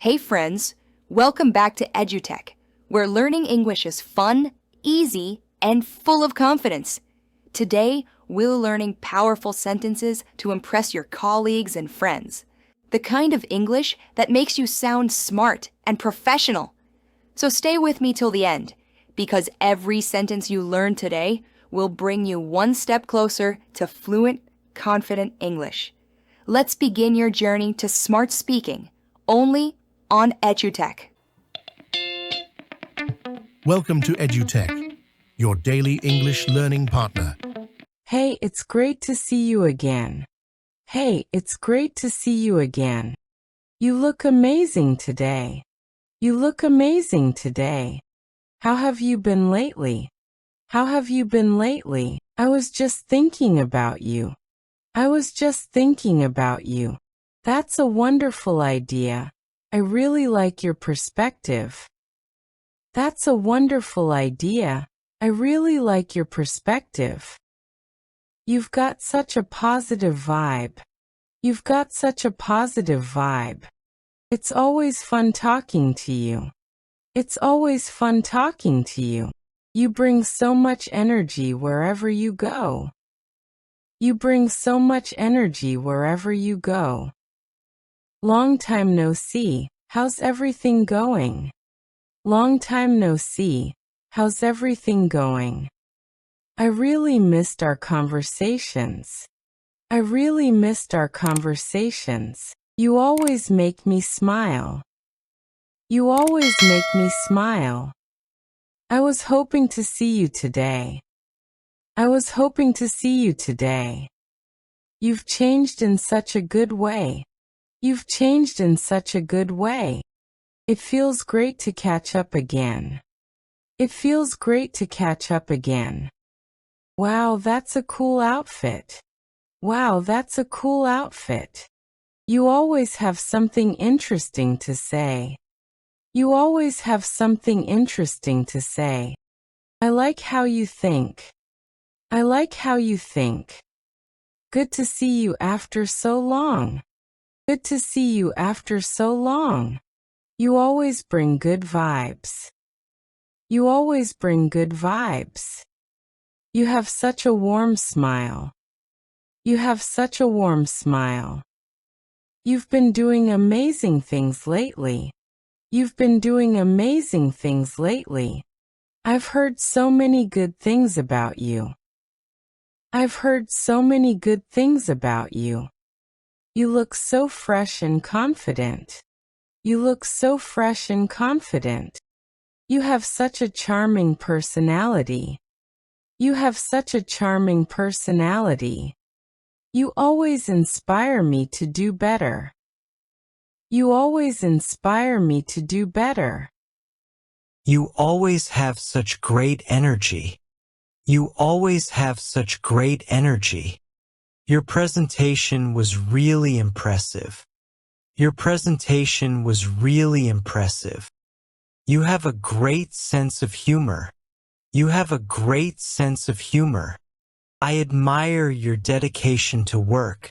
Hey friends, welcome back to Edutech, where learning English is fun, easy, and full of confidence. Today, we're learning powerful sentences to impress your colleagues and friends. The kind of English that makes you sound smart and professional. So stay with me till the end, because every sentence you learn today will bring you one step closer to fluent, confident English. Let's begin your journey to smart speaking, only on Edutech. Welcome to Edutech, your daily English learning partner. Hey, it's great to see you again. Hey, it's great to see you again. You look amazing today. You look amazing today. How have you been lately? How have you been lately? I was just thinking about you. I was just thinking about you. That's a wonderful idea. I really like your perspective. That's a wonderful idea. I really like your perspective. You've got such a positive vibe. You've got such a positive vibe. It's always fun talking to you. It's always fun talking to you. You bring so much energy wherever you go. You bring so much energy wherever you go. Long time no see. How's everything going? Long time no see. How's everything going? I really missed our conversations. I really missed our conversations. You always make me smile. You always make me smile. I was hoping to see you today. I was hoping to see you today. You've changed in such a good way. You've changed in such a good way. It feels great to catch up again. It feels great to catch up again. Wow, that's a cool outfit. Wow, that's a cool outfit. You always have something interesting to say. You always have something interesting to say. I like how you think. I like how you think. Good to see you after so long. Good to see you after so long. You always bring good vibes. You always bring good vibes. You have such a warm smile. You have such a warm smile. You've been doing amazing things lately. You've been doing amazing things lately. I've heard so many good things about you. I've heard so many good things about you. You look so fresh and confident. You look so fresh and confident. You have such a charming personality. You have such a charming personality. You always inspire me to do better. You always inspire me to do better. You always have such great energy. You always have such great energy. Your presentation was really impressive. Your presentation was really impressive. You have a great sense of humor. You have a great sense of humor. I admire your dedication to work.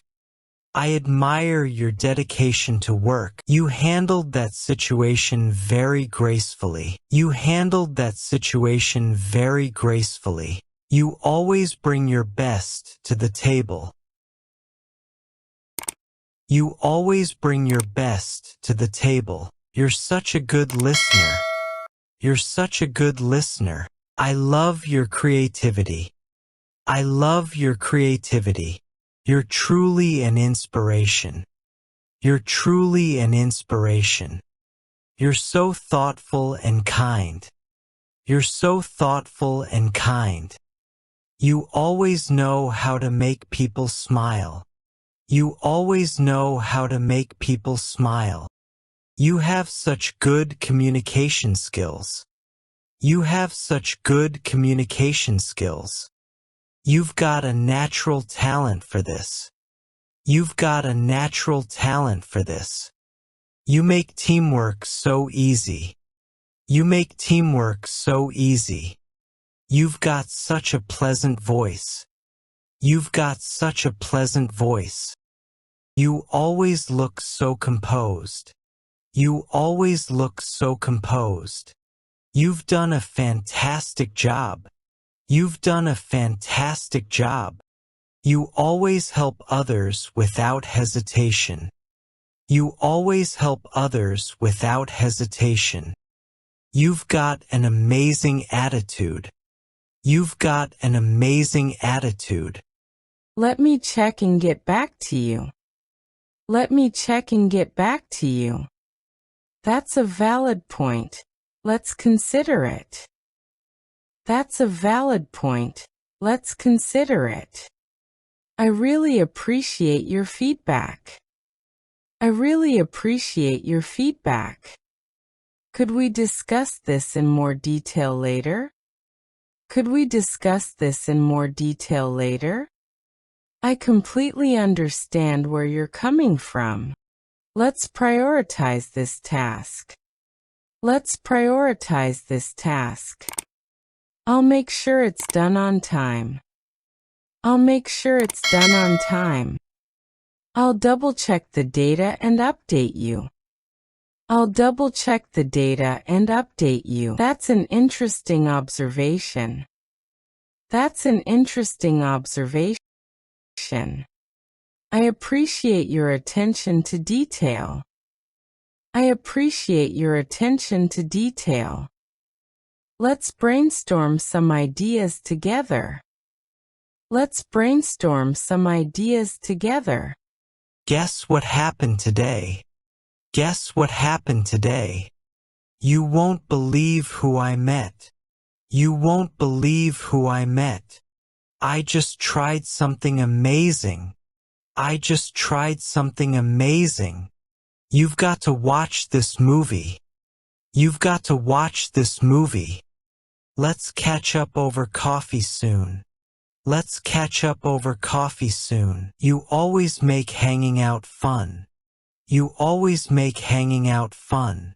I admire your dedication to work. You handled that situation very gracefully. You handled that situation very gracefully. You always bring your best to the table. You always bring your best to the table. You're such a good listener. You're such a good listener. I love your creativity. I love your creativity. You're truly an inspiration. You're truly an inspiration. You're so thoughtful and kind. You're so thoughtful and kind. You always know how to make people smile. You always know how to make people smile. You have such good communication skills. You have such good communication skills. You've got a natural talent for this. You've got a natural talent for this. You make teamwork so easy. You make teamwork so easy. You've got such a pleasant voice. You've got such a pleasant voice. You always look so composed. You always look so composed. You've done a fantastic job. You've done a fantastic job. You always help others without hesitation. You always help others without hesitation. You've got an amazing attitude. You've got an amazing attitude. Let me check and get back to you. Let me check and get back to you. That's a valid point. Let's consider it. That's a valid point. Let's consider it. I really appreciate your feedback. I really appreciate your feedback. Could we discuss this in more detail later? Could we discuss this in more detail later? I completely understand where you're coming from. Let's prioritize this task. Let's prioritize this task. I'll make sure it's done on time. I'll make sure it's done on time. I'll double-check the data and update you. I'll double-check the data and update you. That's an interesting observation. That's an interesting observation. I appreciate your attention to detail. I appreciate your attention to detail. Let's brainstorm some ideas together. Let's brainstorm some ideas together. Guess what happened today? Guess what happened today? You won't believe who I met. You won't believe who I met. I just tried something amazing. I just tried something amazing. You've got to watch this movie. You've got to watch this movie. Let's catch up over coffee soon. Let's catch up over coffee soon. You always make hanging out fun. You always make hanging out fun.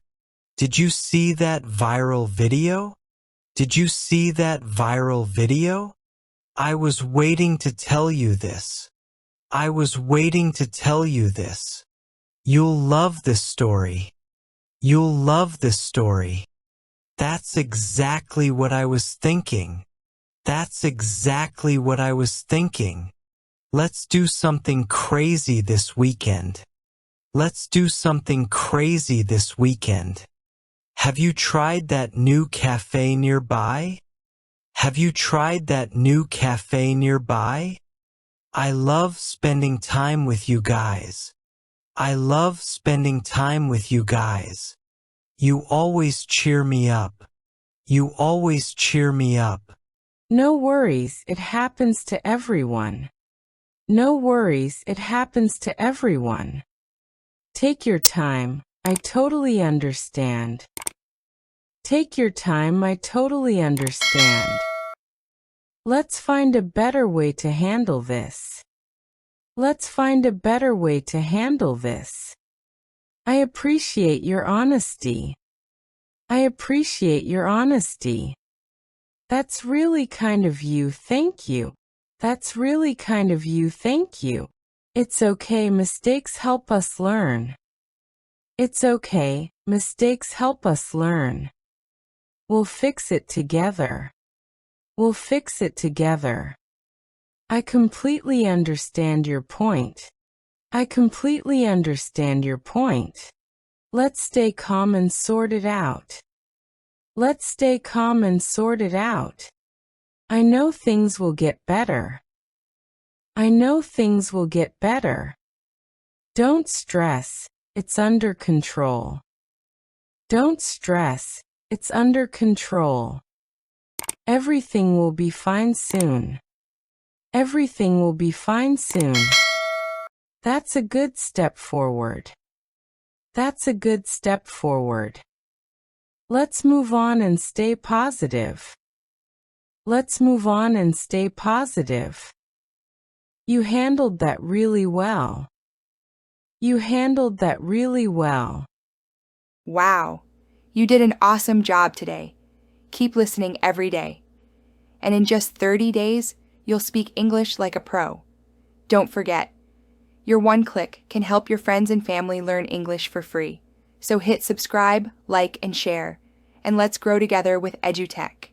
Did you see that viral video? Did you see that viral video? I was waiting to tell you this. I was waiting to tell you this. You'll love this story. You'll love this story. That's exactly what I was thinking. That's exactly what I was thinking. Let's do something crazy this weekend. Let's do something crazy this weekend. Have you tried that new cafe nearby? Have you tried that new cafe nearby? I love spending time with you guys. I love spending time with you guys. You always cheer me up. You always cheer me up. No worries, it happens to everyone. No worries, it happens to everyone. Take your time, I totally understand. Take your time, I totally understand. Let's find a better way to handle this. Let's find a better way to handle this. I appreciate your honesty. I appreciate your honesty. That's really kind of you, thank you. That's really kind of you, thank you. It's okay, mistakes help us learn. It's okay, mistakes help us learn. We'll fix it together. We'll fix it together. I completely understand your point. I completely understand your point. Let's stay calm and sort it out. Let's stay calm and sort it out. I know things will get better. I know things will get better. Don't stress, it's under control. Don't stress, it's under control. Everything will be fine soon. Everything will be fine soon. That's a good step forward. That's a good step forward. Let's move on and stay positive. Let's move on and stay positive. You handled that really well. You handled that really well. Wow, you did an awesome job today. Keep listening every day. And in just 30 days, you'll speak English like a pro. Don't forget, your one click can help your friends and family learn English for free. So hit subscribe, like, and share, and let's grow together with Edutech.